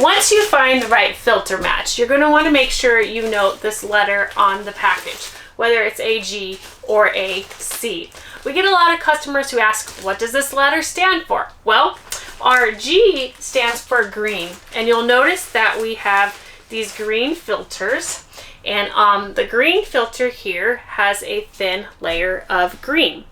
Once you find the right filter match, you're going to want to make sure you note this letter on the package, whether it's a G or a C. We get a lot of customers who ask, what does this letter stand for? Well, our G stands for green, and you'll notice that we have these green filters, and the green filter here has a thin layer of green.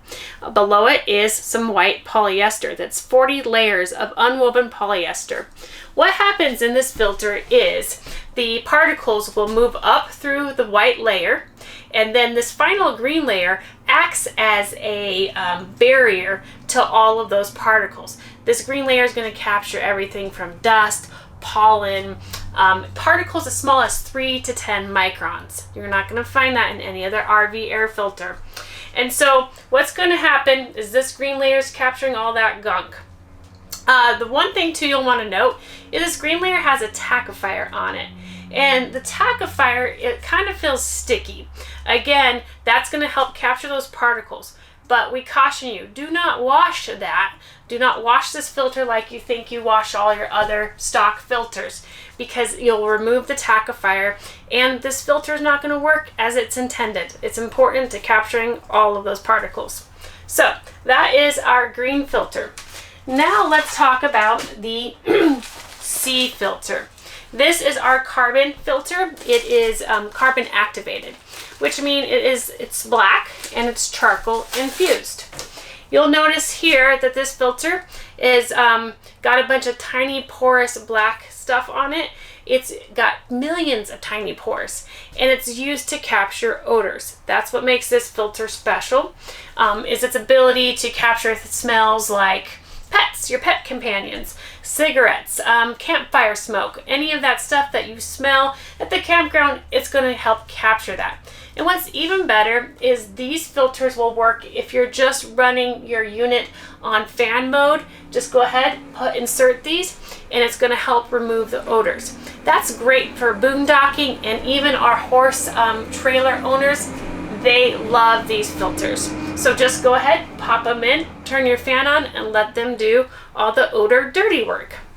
Below it is some white polyester. That's 40 layers of unwoven polyester. What happens in this filter is the particles will move up through the white layer, and then this final green layer acts as a barrier to all of those particles. This green layer is going to capture everything from dust, pollen, particles as small as 3 to 10 microns. You're not going to find that in any other RV air filter. And so what's going to happen is this green layer is capturing all that gunk. The one thing too you'll want to note is this green layer has a tackifier on it. And the tackifier, it kind of feels sticky. Again, that's going to help capture those particles. But we caution you, do not wash that. Do not wash this filter like you think you wash all your other stock filters, because you'll remove the tackifier and this filter is not going to work as it's intended. It's important to capturing all of those particles. So that is our green filter. Now let's talk about the C filter. This is our carbon filter. It is carbon activated, which means it's black and it's charcoal infused. You'll notice here that this filter is got a bunch of tiny porous black stuff on it. It's got millions of tiny pores, and it's used to capture odors. That's what makes this filter special, is its ability to capture smells like pets, your pet companions, cigarettes, campfire smoke, any of that stuff that you smell at the campground. It's going to help capture that. And what's even better is these filters will work if you're just running your unit on fan mode. Just go ahead, insert these, and it's going to help remove the odors. That's great for boondocking, and even our horse trailer owners, they love these filters. So just go ahead, pop them in, turn your fan on, and let them do all the odor dirty work.